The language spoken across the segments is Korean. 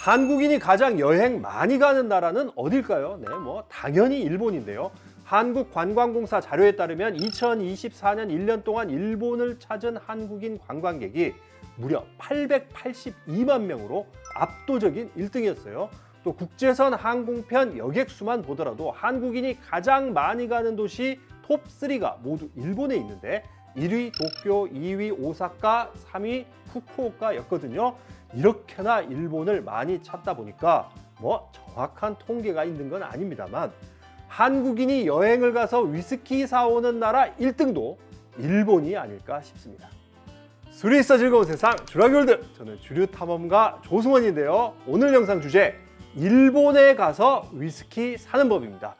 한국인이 가장 여행 많이 가는 나라는 어딜까요? 네, 당연히 일본인데요. 한국관광공사 자료에 따르면 2024년 1년 동안 일본을 찾은 한국인 관광객이 무려 882만 명으로 압도적인 1등이었어요. 또 국제선 항공편 여객 수만 보더라도 한국인이 가장 많이 가는 도시 톱3가 모두 일본에 있는데 1위 도쿄, 2위 오사카, 3위 후쿠오카였거든요. 이렇게나 일본을 많이 찾다 보니까 정확한 통계가 있는 건 아닙니다만 한국인이 여행을 가서 위스키 사오는 나라 1등도 일본이 아닐까 싶습니다. 술이 있어 즐거운 세상 주라기월드, 저는 주류탐험가 조승원인데요. 오늘 영상 주제 일본에 가서 위스키 사는 법입니다.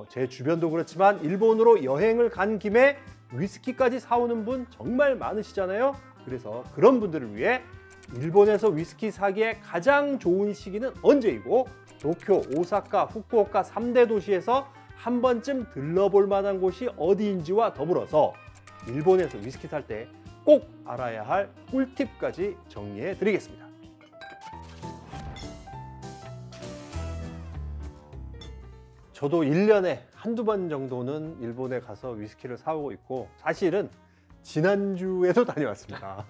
제 주변도 그렇지만 일본으로 여행을 간 김에 위스키까지 사오는 분 정말 많으시잖아요. 그래서 그런 분들을 위해 일본에서 위스키 사기에 가장 좋은 시기는 언제이고 도쿄, 오사카, 후쿠오카 3대 도시에서 한 번쯤 들러볼 만한 곳이 어디인지와 더불어서 일본에서 위스키 살 때 꼭 알아야 할 꿀팁까지 정리해 드리겠습니다. 저도 1년에 한두 번 정도는 일본에 가서 위스키를 사오고 있고 사실은 지난주에도 다녀왔습니다.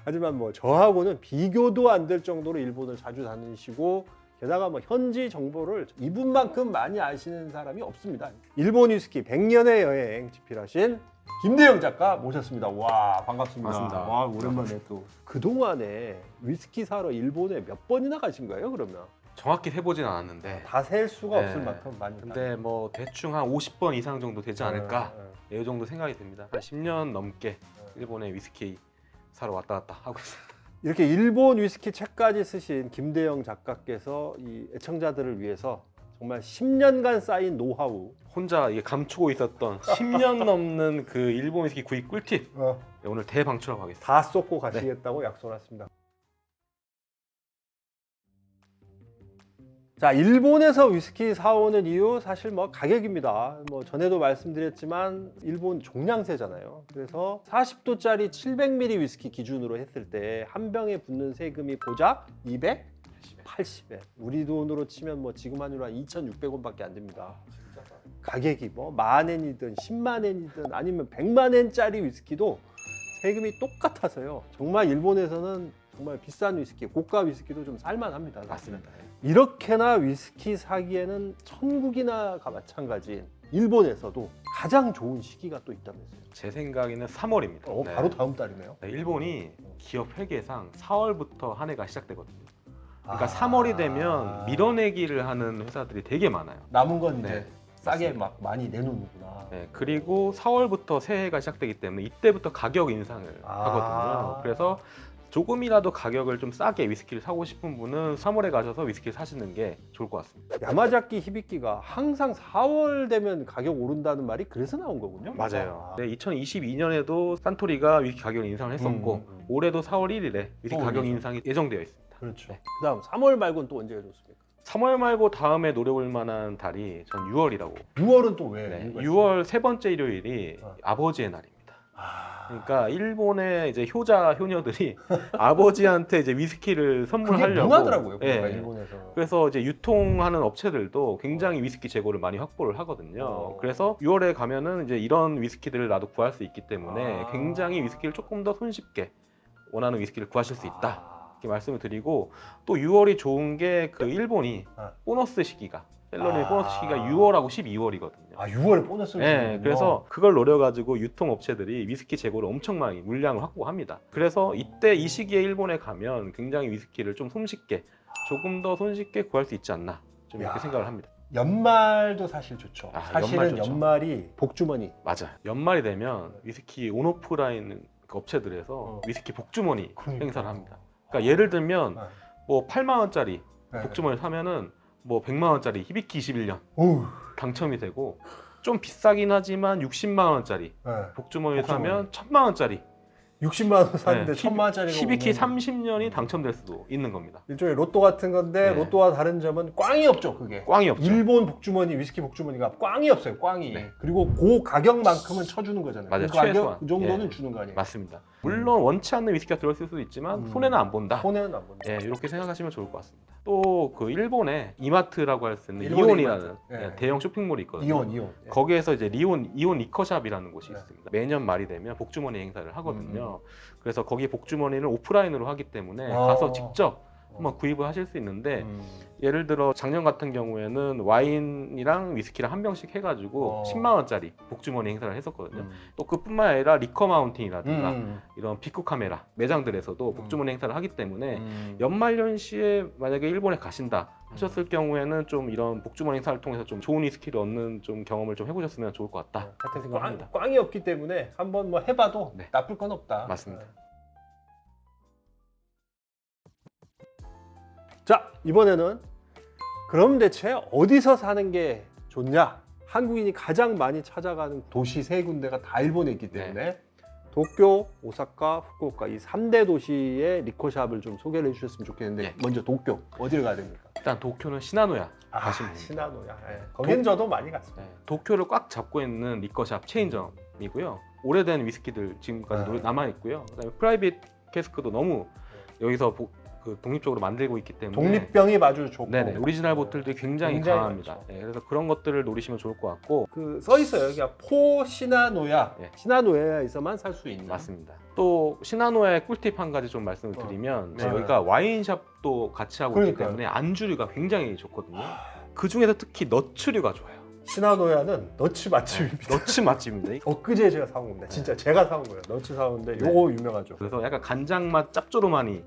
하지만 저하고는 비교도 안 될 정도로 일본을 자주 다니시고 게다가 현지 정보를 이분만큼 많이 아시는 사람이 없습니다. 일본 위스키 100년의 여행 집필하신 김대영 작가 모셨습니다. 와, 반갑습니다. 맞습니다. 와, 오랜만에 또. 그동안에 위스키 사러 일본에 몇 번이나 가신 거예요, 그러면? 정확히 세보진 않았는데 다 셀 수가 네. 없을 만큼 많이. 근데 대충 한 50번 이상 정도 되지 않을까 이 정도 생각이 듭니다. 한 10년 넘게 일본에 위스키 사러 왔다 갔다 하고 있습니다. 이렇게 일본 위스키 책까지 쓰신 김대영 작가께서 이 애청자들을 위해서 정말 10년간 쌓인 노하우 혼자 이게 감추고 있었던 10년 넘는 그 일본 위스키 구입 꿀팁 오늘 대방출하고 가겠습니다. 다 쏟고 가시겠다고 약속했습니다. 자, 일본에서 위스키 사오는 이유 사실 가격입니다. 전에도 말씀드렸지만 일본 종량세잖아요. 그래서 40도짜리 700ml 위스키 기준으로 했을 때 한 병에 붙는 세금이 고작 280엔. 우리 돈으로 치면 지금 환율로 한 2,600원밖에 안 됩니다. 가격이 만엔이든 10만엔이든 아니면 100만엔짜리 위스키도 세금이 똑같아서요. 정말 일본에서는 정말 비싼 위스키, 고가 위스키도 좀 살만합니다. 맞습니다. 이렇게나 위스키 사기에는 천국이나가 마찬가지인 일본에서도 가장 좋은 시기가 또 있다면서요. 제 생각에는 3월입니다. 바로 다음 달이네요. 일본이 기업 회계상 4월부터 한 해가 시작되거든요. 그러니까 3월이 되면 밀어내기를 하는 회사들이 되게 많아요. 남은 건 이제 네. 싸게 많이 내놓는구나. 네, 그리고 4월부터 새해가 시작되기 때문에 이때부터 가격 인상을 하거든요. 그래서 조금이라도 가격을 좀 싸게 위스키를 사고 싶은 분은 3월에 가셔서 위스키를 사시는 게 좋을 것 같습니다. 야마자키 히비키가 항상 4월 되면 가격 오른다는 말이 그래서 나온 거군요. 맞아요. 네, 2022년에도 산토리가 위스키 가격 인상을 했었고 올해도 4월 1일에 위스키 가격 인상이 예정되어 있습니다. 그렇죠. 네. 그다음 3월 말고는 또 언제가 좋습니까? 3월 말고 다음에 노려볼 만한 달이 전 6월이라고. 6월은 또 왜? 네, 6월 세 번째 일요일이 아버지의 날입니다. 그러니까 일본의 이제 효자 효녀들이 아버지한테 이제 위스키를 선물하려고. 그게 문화더라고요. 네. 일본에서. 그래서 이제 유통하는 업체들도 굉장히 위스키 재고를 많이 확보를 하거든요. 그래서 6월에 가면은 이제 이런 위스키들을 나도 구할 수 있기 때문에 굉장히 위스키를 조금 더 손쉽게 원하는 위스키를 구하실 수 있다. 이렇게 말씀을 드리고 또 6월이 좋은 게 그 일본이 보너스 시기가 셀러리 보너스 시기가 6월하고 12월이거든요. 6월에 보너스를 네, 주는군요. 그래서 그걸 노려가지고 유통업체들이 위스키 재고를 엄청 많이 물량을 확보합니다. 그래서 이때 이 시기에 일본에 가면 굉장히 위스키를 좀 손쉽게 조금 더 손쉽게 구할 수 있지 않나 좀 이렇게 생각을 합니다. 연말도 사실 좋죠. 사실은 연말 좋죠. 연말이 복주머니. 맞아요. 연말이 되면 위스키 온오프라인 그 업체들에서 위스키 복주머니 행사를 합니다. 그러니까 예를 들면 8만 원짜리 복주머니 사면은 100만 원짜리 히비키 21년 당첨이 되고 좀 비싸긴 하지만 60만 원짜리 복주머니 사면 1000만 원짜리 60만 원 샀는데 1000만 원짜리가 히비키 30년이 당첨될 수도 있는 겁니다. 일종의 로또 같은 건데 로또와 다른 점은 꽝이 없죠. 그게 꽝이 없죠. 일본 복주머니 위스키 복주머니가 꽝이 없어요. 꽝이. 그리고 그 가격만큼은 쳐주는 거잖아요. 맞아요. 그 가격 최소한. 그 정도는 주는 거 아니에요. 맞습니다. 물론 원치 않는 위스키가 들어있을 수도 있지만 손해는 안 본다. 손해는 안 본다. 예, 이렇게 생각하시면 좋을 것 같습니다. 또 그 일본에 이마트라고 할 수 있는 일본의 이온이라는 이마트. 예. 대형 쇼핑몰이 있거든요. 이온. 예. 거기에서 이제 이온 리커샵이라는 곳이 네. 있습니다. 매년 말이 되면 복주머니 행사를 하거든요. 그래서 거기 복주머니를 오프라인으로 하기 때문에 가서 직접 한번 구입을 하실 수 있는데 예를 들어 작년 같은 경우에는 와인이랑 위스키랑 한 병씩 해가지고 10만 원짜리 복주머니 행사를 했었거든요. 또 그뿐만 아니라 리커 마운틴이라든가 이런 빅쿠 카메라 매장들에서도 복주머니 행사를 하기 때문에 연말연시에 만약에 일본에 가신다 하셨을 경우에는 좀 이런 복주머니 행사를 통해서 좀 좋은 위스키를 얻는 좀 경험을 좀 해보셨으면 좋을 것 같다. 하여튼 생각합니다. 꽝이 없기 때문에 한번 뭐 해봐도 네. 나쁠 건 없다. 맞습니다. 자, 이번에는 그럼 대체 어디서 사는 게 좋냐? 한국인이 가장 많이 찾아가는 도시 세 군데가 다 일본에 있기 때문에 도쿄, 오사카, 후쿠오카 이 3대 도시의 리커샵을 좀 소개를 해주셨으면 좋겠는데 네. 먼저 도쿄 어디를 가야 됩니까? 일단 도쿄는 시나노야 가시면 됩니다. 시나노야. 거긴 저도 많이 갔습니다. 도쿄를 꽉 잡고 있는 리커샵 체인점이고요. 오래된 위스키들 지금까지 네. 남아 있고요. 그다음에 프라이빗 캐스크도 너무 여기서 그 독립적으로 만들고 있기 때문에 독립병이 아주 좋고 네네 오리지널 보틀들이 굉장히 강합니다. 많죠. 네, 그래서 그런 것들을 노리시면 좋을 것 같고 그 써 있어요. 여기가 포 시나노야. 네. 시나노야에서만 살 수 있는. 맞습니다. 또 시나노의 꿀팁 한 가지 좀 말씀을 드리면 네. 여기가 와인샵도 같이 하고 있기 그러니까요. 때문에 안주류가 굉장히 좋거든요. 그 중에서 특히 너츠류가 좋아요. 시나노야는 너츠 맛집입니다. 너츠 맛집입니다. 엊그제 제가 사온 겁니다. 진짜 제가 사온 거예요. 너츠 사온데 요거 유명하죠. 그래서 약간 간장 맛 짭조름하니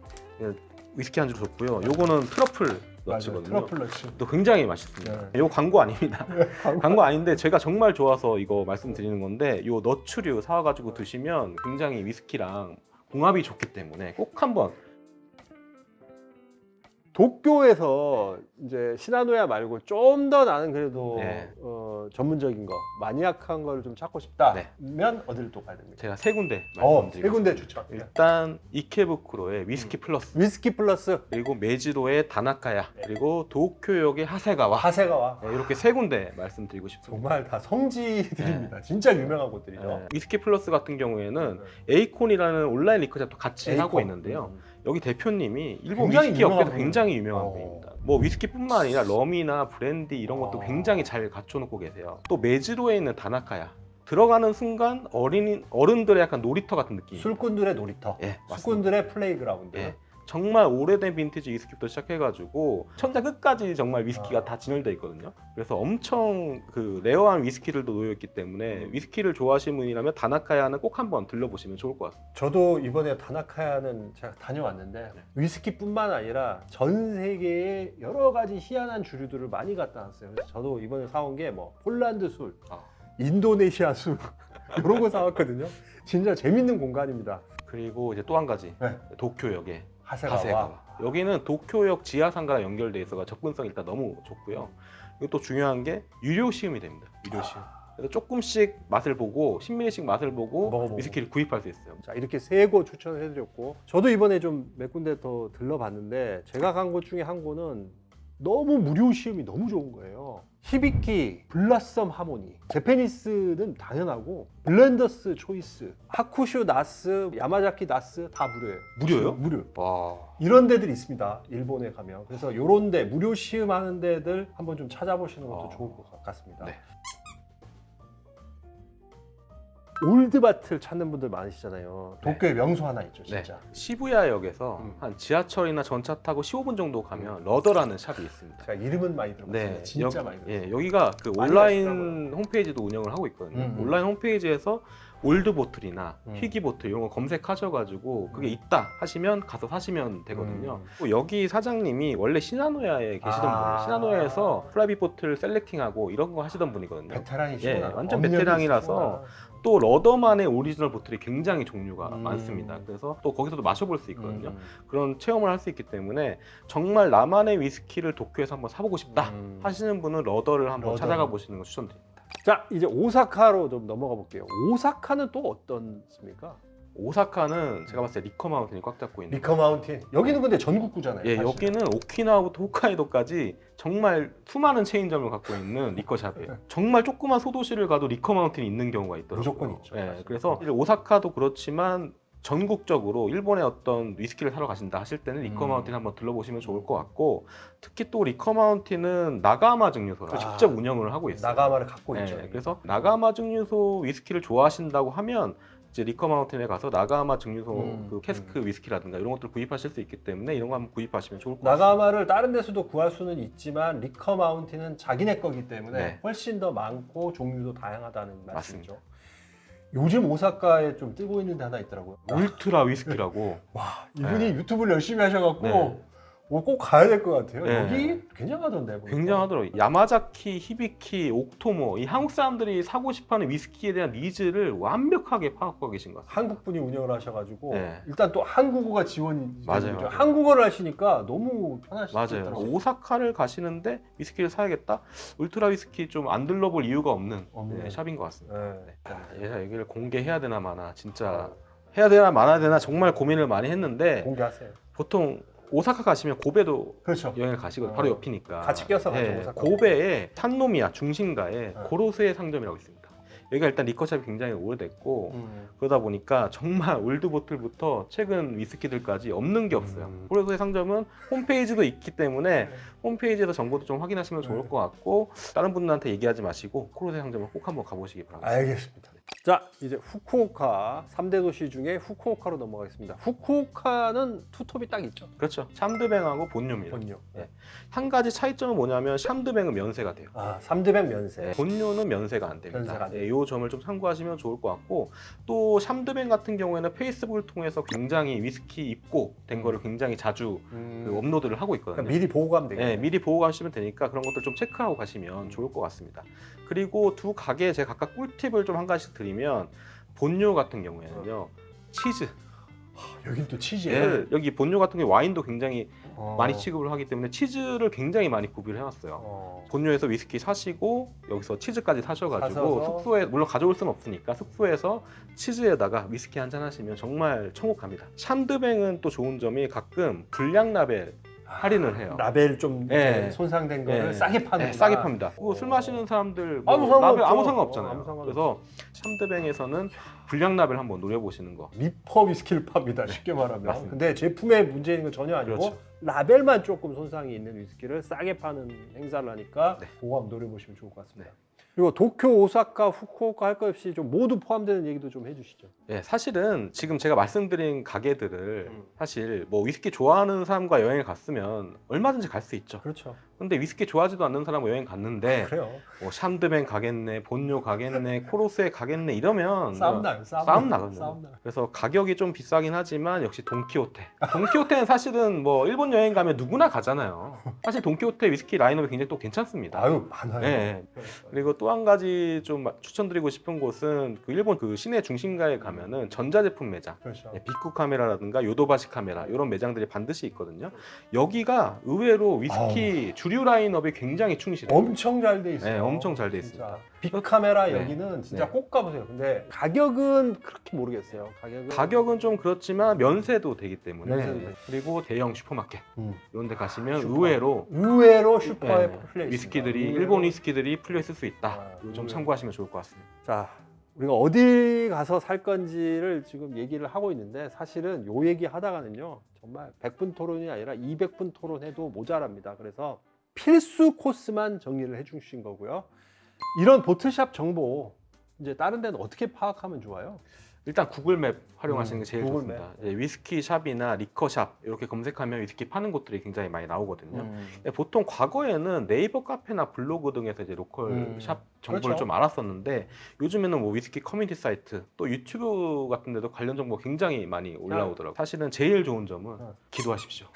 위스키 안주로 좋고요. 요거는 트러플 너츠거든요. 트러플 너츠. 또 굉장히 맛있습니다. 네. 요 광고 아닙니다. 광고 아닌데 제가 정말 좋아서 이거 말씀드리는 건데 요 너츠류 사와가지고 드시면 굉장히 위스키랑 궁합이 좋기 때문에 꼭 한번 도쿄에서 이제 시나노야 말고 좀 더 나는 그래도 네. 전문적인 거, 마니악한 걸 좀 찾고 싶다면 네. 어디를 또 가야 됩니까? 제가 세 군데 세 말씀드리겠습니다. 군데 추천. 일단 이케부쿠로의 위스키 플러스 위스키 플러스 그리고 메지로의 다나카야 그리고 도쿄역의 하세가와 하세가와. 이렇게 세 군데 말씀드리고 싶습니다. 정말 다 성지들입니다. 진짜 유명한 곳들이죠. 위스키 플러스 같은 경우에는 에이콘이라는 온라인 리커샵도 같이 에이콘. 하고 있는데요. 여기 대표님이 일본 굉장히 위스키 업계도 유명한 굉장히 유명한 어. 분입니다. 뭐 위스키뿐만 아니라 럼이나 브랜디 이런 것도 굉장히 잘 갖춰놓고 계세요. 또 메지로에 있는 다나카야 들어가는 순간 어른들의 약간 놀이터 같은 느낌. 술꾼들의 놀이터, 예, 맞습니다. 술꾼들의 플레이그라운드. 예. 정말 오래된 빈티지 위스키부터 시작해가지고 천장 끝까지 정말 위스키가 다 진열되어 있거든요. 그래서 엄청 그 레어한 위스키들도 놓여 있기 때문에 위스키를 좋아하시는 분이라면 다나카야는 꼭 한번 들러보시면 좋을 것 같습니다. 저도 이번에 다나카야는 제가 다녀왔는데 위스키뿐만 아니라 전 세계의 여러 가지 희한한 주류들을 많이 갖다 놨어요. 그래서 저도 이번에 사온 게 뭐 폴란드 술, 인도네시아 술 이런 거 사왔거든요. 진짜 재밌는 공간입니다. 그리고 이제 또 한 가지 네. 도쿄역에 하세가와. 하세가와. 여기는 도쿄역 지하상가랑 연결돼 있어서 접근성이 일단 너무 좋고요. 그리고 또 중요한 게 유료 시음이 됩니다. 유료 시음. 그래서 조금씩 맛을 보고 10ml씩 맛을 보고 먹어보고. 위스키를 구입할 수 있어요. 자, 이렇게 세 곳 추천을 해드렸고 저도 이번에 좀 몇 군데 더 들러봤는데 제가 간 곳 중에 한 곳은 너무 무료 시음이 너무 좋은 거예요. 히비키, 블라썸 하모니, 제페니스는 당연하고 블렌더스 초이스, 하쿠슈 나스, 야마자키 나스 다 무료예요. 무료요? 무료. 와. 이런 데들이 있습니다. 일본에 가면. 그래서 이런 데 무료 시음하는 데들 한번 좀 찾아보시는 것도 좋을 것 같습니다. 네. 올드바틀 찾는 분들 많으시잖아요. 도쿄에 명소 하나 있죠, 진짜. 네. 시부야역에서 한 지하철이나 전차 타고 15분 정도 가면 러더라는 샵이 있습니다. 제가 이름은 많이 들어봤어요. 네, 진짜 많이 들어봤어요. 예, 여기가 그 많이 온라인 가시더라고요. 홈페이지도 운영을 하고 있거든요. 음. 온라인 홈페이지에서 올드 보틀이나 음. 희귀 보틀 이런 거 검색하셔가지고 그게 있다 하시면 가서 사시면 되거든요. 음. 또 여기 사장님이 원래 시나노야에 계시던 분이에요. 시나노야에서 프라이빗 보틀 셀렉팅하고 이런 거 하시던 분이거든요. 베테랑이시구나. 예, 완전 엄연히 베테랑이라서 있으시구나. 또 러더만의 오리지널 보틀이 굉장히 종류가 음. 많습니다. 그래서 또 거기서도 마셔볼 수 있거든요. 음. 그런 체험을 할 수 있기 때문에 정말 나만의 위스키를 도쿄에서 한번 사보고 싶다 음. 하시는 분은 러더를 한번 러더. 찾아가 보시는 거 추천드립니다. 자, 이제 오사카로 좀 넘어가 볼게요. 오사카는 또 어떻습니까? 오사카는 제가 봤을 때 리커 마운틴이 꽉 잡고 있는 리커 마운틴. 여기는 근데 전국구잖아요. 예, 사실. 여기는 오키나와부터 홋카이도까지 정말 수많은 체인점을 갖고 있는 리커샵이에요. 정말 조그만 소도시를 가도 리커 마운틴이 있는 경우가 있더라고요. 무조건 있죠. 예, 사실. 그래서 오사카도 그렇지만 전국적으로 일본의 어떤 위스키를 사러 가신다 하실 때는 리커 마운틴 한번 들러보시면 좋을 것 같고, 특히 또 리커 마운틴은 나가마 증류소를 아, 직접 운영을 하고 있어요. 나가마를 갖고 네, 있죠. 그래서 나가마 증류소 위스키를 좋아하신다고 하면 이제 리커 마운틴에 가서 나가마 증류소 그 캐스크 위스키라든가 이런 것들 구입하실 수 있기 때문에 이런 거 한번 구입하시면 좋을 것 같습니다. 나가마를 다른 데서도 구할 수는 있지만 리커 마운틴은 자기네 거기 때문에 네. 훨씬 더 많고 종류도 다양하다는 말씀이죠. 맞습니다. 요즘 오사카에 좀 뜨고 있는 데 하나 있더라고요. 울트라 위스키라고. 와, 이분이 네. 유튜브를 열심히 하셔갖고 네. 꼭 가야 될 것 같아요. 네. 여기 굉장하던데. 보니까. 굉장하더라고요. 야마자키, 히비키, 옥토모, 이 한국 사람들이 사고 싶어하는 위스키에 대한 니즈를 완벽하게 파악하고 계신 것 같아요. 한국 분이 운영을 하셔가지고 네. 일단 또 한국어가 지원이 맞아요, 되는 거죠. 맞아요. 한국어를 하시니까 너무 편하시죠. 맞아요. 오사카를 가시는데 위스키를 사야겠다? 울트라 위스키 좀 안 들러볼 이유가 없는 없는. 샵인 것 같습니다. 네. 얘가 여기를 공개해야 되나 마나 진짜 해야 되나 말아야 되나 정말 고민을 많이 했는데 공개하세요. 보통 오사카 가시면 고베도 그렇죠. 여행을 가시거든요. 바로 옆이니까. 같이 껴서 가죠, 네, 오사카. 고베에 산노미야 중심가에 네. 고로스의 상점이라고 있습니다. 여기가 일단 리커샵이 굉장히 오래됐고 그러다 보니까 정말 올드보틀부터 최근 위스키들까지 없는 게 없어요. 고로스의 상점은 홈페이지도 있기 때문에 홈페이지에서 정보도 좀 확인하시면 좋을 것 같고 다른 분들한테 얘기하지 마시고 고로스의 상점을 꼭 한번 가보시기 바랍니다. 알겠습니다. 자, 이제 후쿠오카 3대 도시 중에 후쿠오카로 넘어가겠습니다. 후쿠오카는 투톱이 딱 있죠. 그렇죠. 샴드뱅하고 본요입니다. 본요. 네. 한 가지 차이점은 뭐냐면 샴드뱅은 면세가 돼요. 아, 3대백 면세. 네, 본요는 면세가 안 됩니다. 면세가 안 네, 이 점을 좀 참고하시면 좋을 것 같고 또 샴드뱅 같은 경우에는 페이스북을 통해서 굉장히 위스키 입고 된 거를 굉장히 자주 그 업로드를 하고 있거든요. 그러니까 미리 보고 가면 되겠네요. 네, 미리 보고 가시면 되니까 그런 것들 좀 체크하고 가시면 좋을 것 같습니다. 그리고 두 가게에 제가 각각 꿀팁을 좀 한 가지씩 드리면 본요 같은 경우에는요 치즈. 여긴 또 치즈예요. 네, 여기 본요 같은 경우 와인도 굉장히 어. 많이 취급을 하기 때문에 치즈를 굉장히 많이 구비를 해놨어요. 본요에서 위스키 사시고 여기서 치즈까지 사셔가지고 사셔서. 숙소에 물론 가져올 수는 없으니까 숙소에서 치즈에다가 위스키 한잔 하시면 정말 천국합니다. 샴드뱅은 또 좋은 점이 가끔 불량 라벨 할인을 해요. 라벨 좀 네. 이렇게 손상된 거를 네. 싸게 파는. 네, 싸게 팝니다. 그리고 술 마시는 사람들 뭐 아무 상관없죠. 라벨 아무 상관없잖아요. 아무 상관없죠. 그래서 샴드뱅에서는 불량 라벨 한번 노려보시는 거. 미퍼 위스키를 팝니다. 쉽게 말하면. 맞습니다. 근데 제품에 문제 있는 건 전혀 아니고 그렇죠. 라벨만 조금 손상이 있는 위스키를 싸게 파는 행사를 하니까 네. 그거 한번 노려보시면 좋을 것 같습니다. 네. 그리고 도쿄, 오사카, 후쿠오카 할 것 없이 좀 모두 포함되는 얘기도 좀 해주시죠. 네, 사실은 지금 제가 말씀드린 가게들을 사실 뭐 위스키 좋아하는 사람과 여행을 갔으면 얼마든지 갈 수 있죠. 그렇죠. 근데 위스키 좋아하지도 않는 사람과 여행 갔는데 그래요. 뭐 샴드뱅 가겠네, 본요 가겠네, 코로스에 가겠네 이러면 싸움 나요. 싸움 나거든요. 싸움 나요. 그래서 가격이 좀 비싸긴 하지만 역시 돈키호테. 돈키호테는 사실은 뭐 일본 여행 가면 누구나 가잖아요. 사실 돈키호테 위스키 라인업이 굉장히 또 괜찮습니다. 아유, 많아요. 네. 그리고 또 한 가지 좀 추천드리고 싶은 곳은 그 일본 그 시내 중심가에 가면은 전자제품 매장, 그렇죠. 빅쿠 카메라라든가 요도바시 카메라 이런 매장들이 반드시 있거든요. 여기가 의외로 위스키 주류 라인업이 굉장히 충실해요. 엄청 잘 돼 있어요. 네, 엄청 잘 돼 진짜. 있습니다. 빅카메라 네. 여기는 진짜 네. 꼭 가보세요. 근데 가격은 그렇게 모르겠어요. 가격은 좀 그렇지만 면세도 되기 때문에 면세도 되고. 그리고 대형 슈퍼마켓 이런 데 가시면 슈퍼. 의외로 슈퍼에 네, 풀려 있습니다. 위스키들이 의외로. 일본 위스키들이 풀려 있을 수 있다. 아, 이거 좀 의외로. 참고하시면 좋을 것 같습니다. 자, 우리가 어디 가서 살 건지를 지금 얘기를 하고 있는데 사실은 요 얘기 하다가는요 정말 100분 토론이 아니라 200분 토론해도 모자랍니다. 그래서 필수 코스만 정리를 해주신 거고요. 이런 보틀샵 정보 이제 다른 데는 어떻게 파악하면 좋아요? 일단 구글맵 활용하시는 게 제일 구글맵. 좋습니다. 이제 위스키 샵이나 리커 샵 이렇게 검색하면 위스키 파는 곳들이 굉장히 많이 나오거든요. 근데 보통 과거에는 네이버 카페나 블로그 등에서 이제 로컬 샵 정보를 그렇죠. 좀 알았었는데 요즘에는 뭐 위스키 커뮤니티 사이트 또 유튜브 같은 데도 관련 정보가 굉장히 많이 올라오더라고요. 사실은 제일 좋은 점은 기도하십시오.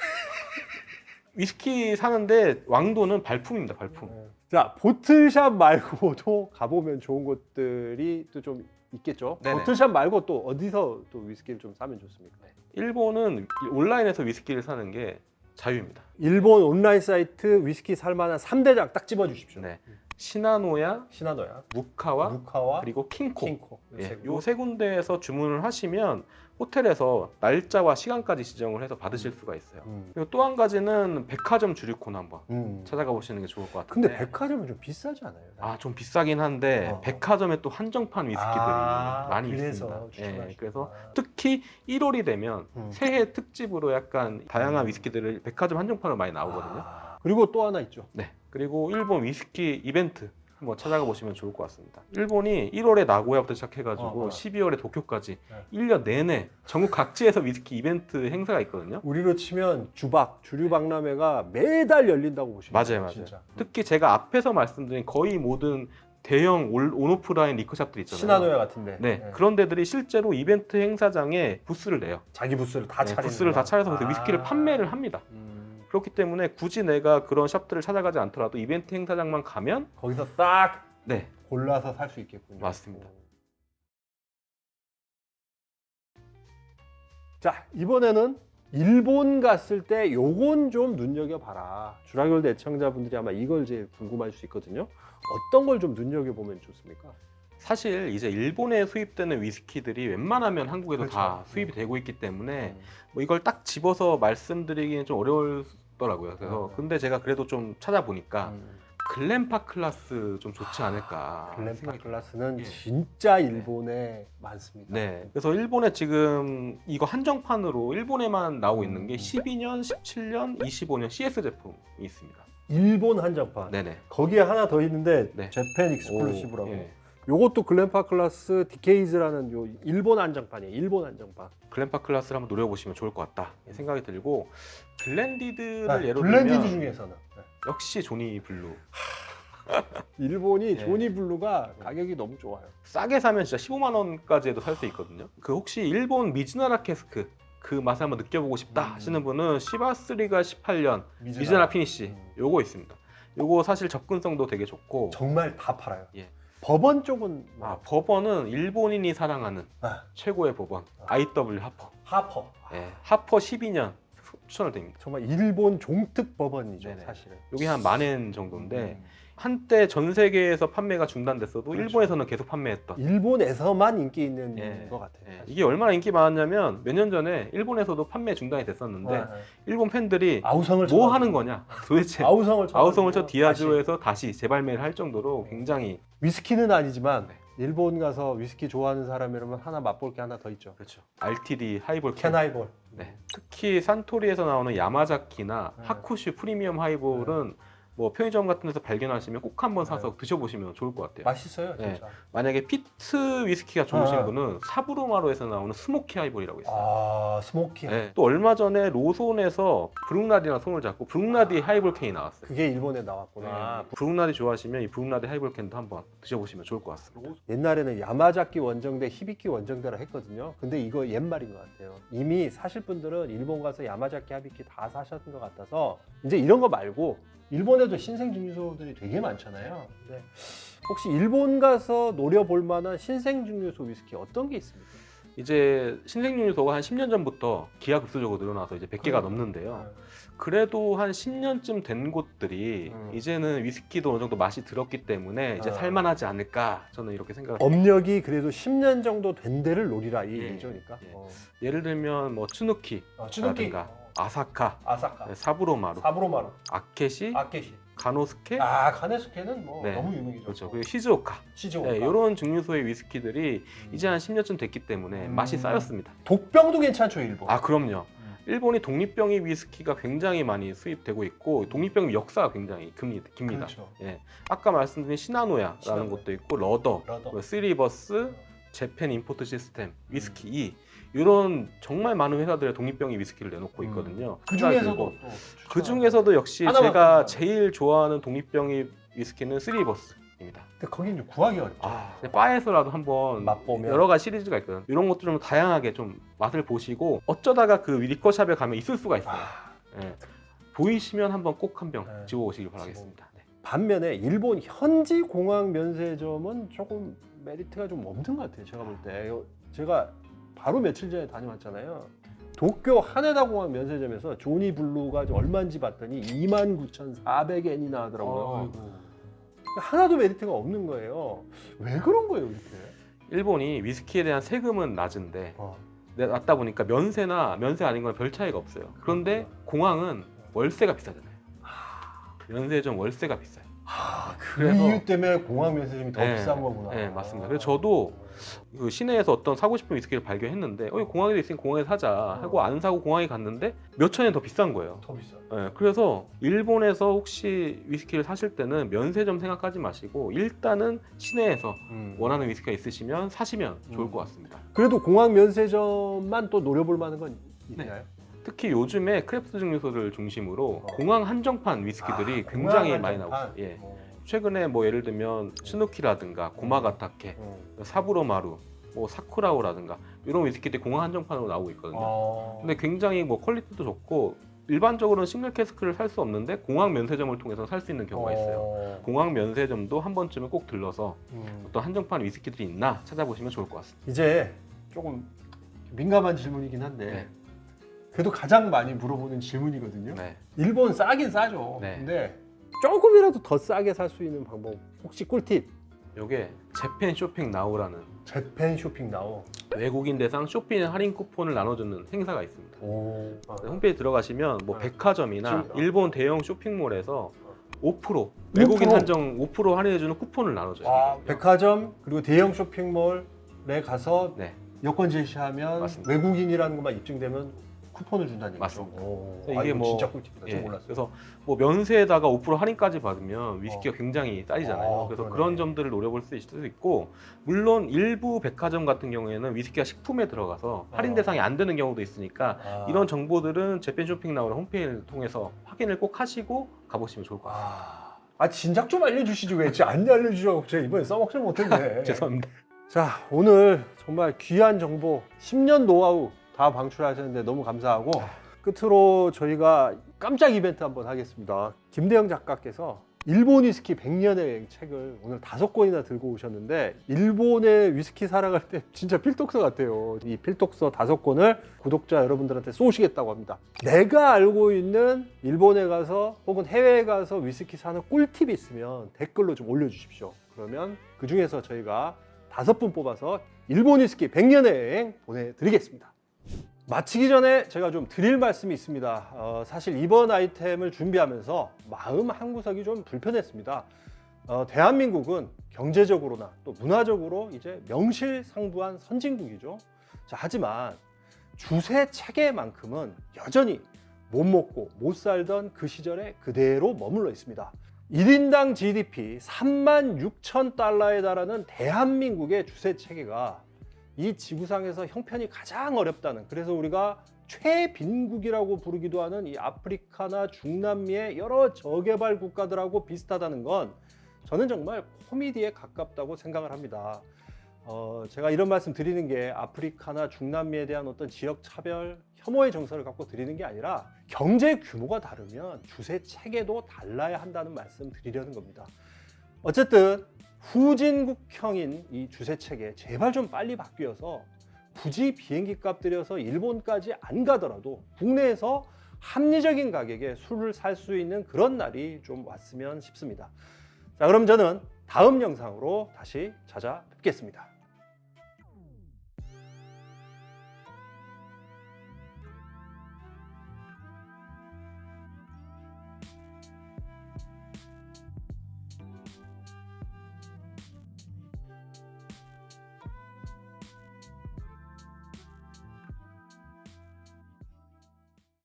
위스키 사는데 왕도는 발품입니다. 발품. 자, 보틀샵 말고도 가보면 좋은 곳들이 또 좀 있겠죠. 네네. 보틀샵 말고 또 어디서 또 위스키를 좀 사면 좋습니까? 일본은 온라인에서 위스키를 사는 게 자유입니다. 일본 온라인 사이트 위스키 살만한 3대장 딱 집어주십시오. 네. 시나노야, 시나노야, 무카와 무카와 그리고 킹코. 킹코. 요 세 군데에서 주문을 하시면 호텔에서 날짜와 시간까지 지정을 해서 받으실 수가 있어요. 그리고 또 한 가지는 백화점 주류코너 한번 찾아가 보시는 게 좋을 것 같은데. 근데 백화점은 좀 비싸지 않아요? 아, 좀 비싸긴 한데 백화점에 또 한정판 위스키들이 많이 그래서 있습니다. 예, 그래서 특히 1월이 되면 새해 특집으로 약간 다양한 위스키들을 백화점 한정판으로 많이 나오거든요. 그리고 또 하나 있죠. 네. 그리고 일본 위스키 이벤트 한번 찾아가 보시면 좋을 것 같습니다. 일본이 1월에 나고야부터 시작해가지고 12월에 도쿄까지 1년 내내 전국 각지에서 위스키 이벤트 행사가 있거든요. 우리로 치면 주류박람회가 매달 열린다고 보시면 맞아요, 돼요, 맞아요. 진짜. 특히 제가 앞에서 말씀드린 거의 모든 대형 온오프라인 리커샵들 있잖아요. 시나노야 같은데. 네, 그런 데들이 실제로 이벤트 행사장에 부스를 내요. 자기 부스를 다 차리는 부스를 다 차려서 그래서 위스키를 판매를 합니다. 그렇기 때문에 굳이 내가 그런 샵들을 찾아가지 않더라도 이벤트 행사장만 가면 거기서 싹 네, 골라서 살 수 있겠군요. 맞습니다. 자, 이번에는 일본 갔을 때 요건 좀 눈여겨봐라. 주라기월드 애청자분들이 아마 이걸 제일 궁금할 수 있거든요. 어떤 걸 좀 눈여겨보면 좋습니까? 사실 이제 일본에 수입되는 위스키들이 웬만하면 한국에도 그렇죠. 다 수입이 되고 있기 때문에 뭐 이걸 딱 집어서 말씀드리기는 좀 어려울더라고요. 그래서 근데 제가 그래도 좀 찾아보니까 글램파 클라스 좀 좋지 않을까. 글램파 생각이 클라스는 예. 진짜 일본에 많습니다. 네. 그래서 일본에 지금 이거 한정판으로 일본에만 나오고 있는 게 12년, 17년, 25년 CS 제품이 있습니다. 일본 한정판. 네네. 거기에 하나 더 있는데 네. 재팬 익스클루시브라고. 예. 요것도 글램파 클라스 디케이즈라는 요 일본 한정판이에요. 일본 한정판. 글램파 클라스를 한번 노려보시면 좋을 것 같다 생각이 들고 블렌디드를 아, 예로 블렌디드 들면 중에서는 네. 역시 조니 블루. 일본이 네. 조니 블루가 가격이 너무 좋아요. 싸게 사면 진짜 15만 원까지도 살 수 있거든요. 그 혹시 일본 미즈나라 캐스크 그 맛을 한번 느껴보고 싶다 하시는 분은 시바스리가 18년 미즈나라 피니시 요거 있습니다. 요거 사실 접근성도 되게 좋고 정말 다 팔아요. 예. 법원 쪽은 뭐, 아, 법원은 일본인이 사랑하는 아, 최고의 법원 IW 하퍼. 하퍼. 예, 하퍼 12년 추천을 드립니다. 정말 일본 종특 법원이죠, 네네. 사실은. 여기 한 10,000엔 정도인데 한때 전 세계에서 판매가 중단됐어도 그렇죠. 일본에서는 계속 판매했던. 일본에서만 인기 있는 예, 것 같아요. 예. 사실. 이게 얼마나 인기 많았냐면 몇 년 전에 일본에서도 판매 중단이 됐었는데 네. 일본 팬들이 아우성을 뭐 쳐가지고. 하는 거냐 도대체 아우성을 쳐 디아주에서 다시 재발매를 할 정도로 굉장히 위스키는 아니지만 네. 일본 가서 위스키 좋아하는 사람이라면 하나 맛볼 게 하나 더 있죠. 그렇죠. RTD 하이볼 캔 하이볼. 네. 특히 산토리에서 나오는 야마자키나 네. 하쿠슈 프리미엄 하이볼은 뭐 편의점 같은 데서 발견하시면 꼭 한번 사서 네. 드셔보시면 좋을 것 같아요. 맛있어요, 네. 진짜. 만약에 피트 위스키가 좋으신 네. 분은 사부로마로에서 나오는 스모키 하이볼이라고 있어요. 아, 스모키. 네. 또 얼마 전에 로손에서 브룩나디랑 손을 잡고 브룩나디 하이볼 캔이 나왔어요. 그게 일본에 나왔구나. 브룩나디 좋아하시면 이 브룩나디 하이볼 캔도 한번 드셔보시면 좋을 것 같습니다. 옛날에는 야마자키 원정대, 히비키 원정대라 했거든요. 근데 이거 옛말인 것 같아요. 이미 사실 분들은 일본 가서 야마자키, 히비키 다 사셨던 것 같아서 이제 이런 거 말고 일본에도 신생 증류소들이 되게 많잖아요. 근데 혹시 일본 가서 노려볼 만한 신생 증류소 위스키 어떤 게 있습니까? 이제 신생유소가 한 10년 전부터 기하급수적으로 늘어나서 이제 100개가 넘는데요. 그래도 한 10년쯤 된 곳들이 이제는 위스키도 어느 정도 맛이 들었기 때문에 이제 살만하지 않을까 저는 이렇게 생각을 해요. 업력이 그래도 10년 정도 된 데를 노리라 이 예, 얘기죠, 그러니까. 예. 예를 들면 뭐 츠누키, 츠누키, 아사카, 아사카, 사부로마루, 사부로마루, 아케시, 아케시. 가노스케, 아, 가네스케는 뭐 네. 너무 유명이죠. 그렇죠. 그리고 시즈오카. 시즈오카. 네, 이런 증류소의 위스키들이 이제 한 10년쯤 됐기 때문에 맛이 쌓였습니다. 독병도 괜찮죠, 일본. 아, 그럼요. 일본이 독립병이 위스키가 굉장히 많이 수입되고 있고 독립병 역사가 굉장히 깁니다. 그렇죠. 예. 아까 말씀드린 시나노야라는 시나노야. 것도 있고 러더, 러더. 쓰리버스, 재팬 임포트 시스템, 위스키 이 이런 정말 많은 회사들의 독립병이 위스키를 내놓고 있거든요. 그 중에서도 그 중에서도 역시 하나만 제가 꼽아요. 제일 좋아하는 독립병이 위스키는 쓰리버스입니다. 근데 거긴 좀 구하기 어렵죠. 근데 바에서라도 한번 맛보면. 여러 가지 시리즈가 있거든요. 이런 것도 좀 다양하게 좀 맛을 보시고 어쩌다가 그 리커샵에 가면 있을 수가 있어요. 예. 보이시면 한번 꼭 한 병 네. 집어보시길 바라겠습니다. 네. 반면에 일본 현지 공항 면세점은 조금 메리트가 좀 없는 것 같아요. 제가 볼 때. 제가 바로 며칠 전에 다녀왔잖아요. 도쿄 하네다 공항 면세점에서 조니 블루가 얼마인지 봤더니 29,400엔이나 하더라고요. 하나도 메리트가 없는 거예요. 왜 그런 거예요, 이렇게? 일본이 위스키에 대한 세금은 낮은데 놨다 보니까 면세나 면세 아닌 건 별 차이가 없어요. 그런데 공항은 월세가 비싸잖아요. 면세점 월세가 비싸요. 그 그래서- 이유 때문에 공항 면세점이 더 네, 비싼 거구나. 네, 맞습니다. 그래서 저도 그 시내에서 어떤 사고 싶은 위스키를 발견했는데 공항에 있으니 공항에 사자 하고 안 사고 공항에 갔는데 몇 천엔 더 비싼 거예요. 더 비싸. 네, 그래서 일본에서 혹시 위스키를 사실 때는 면세점 생각하지 마시고 일단은 시내에서 원하는 위스키가 있으시면 사시면 좋을 것 같습니다. 그래도 공항 면세점만 또 노려볼 만한 건 있나요? 특히 요즘에 크래프트 증류소를 중심으로 공항 한정판 위스키들이 아, 굉장히 공항 많이 한정판? 나오고 예. 최근에 뭐 예를 들면 스누키라든가 고마가타케, 사부로마루, 뭐 사쿠라오라든가 이런 위스키들이 공항 한정판으로 나오고 있거든요. 근데 굉장히 뭐 퀄리티도 좋고 일반적으로는 싱글 캐스크를 살 수 없는데 공항 면세점을 통해서 살 수 있는 경우가 있어요. 공항 면세점도 한 번쯤은 꼭 들러서 어떤 한정판 위스키들이 있나 찾아보시면 좋을 것 같습니다. 이제 조금 민감한 질문이긴 한데 네. 그래도 가장 많이 물어보는 질문이거든요. 네. 일본 싸긴 싸죠. 네. 근데 조금이라도 더 싸게 살 수 있는 방법 혹시 꿀팁? 요게 재팬 쇼핑 나우라는 재팬 쇼핑 나오. 외국인 대상 쇼핑 할인 쿠폰을 나눠주는 행사가 있습니다. 오. 홈페이지 들어가시면 뭐 백화점이나 지금- 일본 대형 쇼핑몰에서 5% 외국인 5%? 한정 5% 할인해주는 쿠폰을 나눠줘요. 아, 백화점 그리고 대형 쇼핑몰에 가서 네. 여권 제시하면 맞습니다. 외국인이라는 것만 입증되면 쿠폰을 준다는 얘기죠. 맞습니다. 오. 그래서 아, 이게 이거 뭐- 진짜 꿀팁이다. 저 예, 몰랐어요. 그래서 뭐 면세에다가 5% 할인까지 받으면 위스키가 굉장히 싸지잖아요. 그래서 그러네. 그런 점들을 노려볼 수 있을 수도 있고 물론 일부 백화점 같은 경우에는 위스키가 식품에 들어가서 할인 대상이 안 되는 경우도 있으니까 아. 이런 정보들은 재팬 쇼핑 나오는 홈페이지를 통해서 확인을 꼭 하시고 가보시면 좋을 것 같아요. 진작 좀 알려주시지 왜 안 알려주셔서 제가 이번에 써먹지 못했네. 죄송합니다. 자, 오늘 정말 귀한 정보 10년 노하우 다 방출하셨는데 너무 감사하고 끝으로 저희가 깜짝 이벤트 한번 하겠습니다. 김대영 작가께서 일본 위스키 100년의 여행 책을 오늘 5권이나 들고 오셨는데 일본의 위스키 살아갈 때 진짜 필독서 같아요. 이 필독서 5권을 구독자 여러분들한테 쏘시겠다고 합니다. 내가 알고 있는 일본에 가서 혹은 해외에 가서 위스키 사는 꿀팁이 있으면 댓글로 좀 올려주십시오. 그러면 그 중에서 저희가 5분 뽑아서 일본 위스키 100년의 여행 보내드리겠습니다. 마치기 전에 제가 좀 드릴 말씀이 있습니다. 사실 이번 아이템을 준비하면서 마음 한구석이 좀 불편했습니다. 대한민국은 경제적으로나 또 문화적으로 이제 명실상부한 선진국이죠. 자, 하지만 주세 체계만큼은 여전히 못 먹고 못 살던 그 시절에 그대로 머물러 있습니다. 1인당 GDP 36,000달러에 달하는 대한민국의 주세 체계가 이 지구상에서 형편이 가장 어렵다는, 그래서 우리가 최빈국이라고 부르기도 하는 이 아프리카나 중남미의 여러 저개발 국가들하고 비슷하다는 건 저는 정말 코미디에 가깝다고 생각을 합니다. 제가 이런 말씀 드리는 게 아프리카나 중남미에 대한 어떤 지역 차별, 혐오의 정서를 갖고 드리는 게 아니라 경제 규모가 다르면 주세 체계도 달라야 한다는 말씀 드리려는 겁니다. 어쨌든 후진국형인 이 주세 체계 제발 좀 빨리 바뀌어서 굳이 비행기 값 들여서 일본까지 안 가더라도 국내에서 합리적인 가격에 술을 살 수 있는 그런 날이 좀 왔으면 싶습니다. 자, 그럼 저는 다음 영상으로 다시 찾아뵙겠습니다.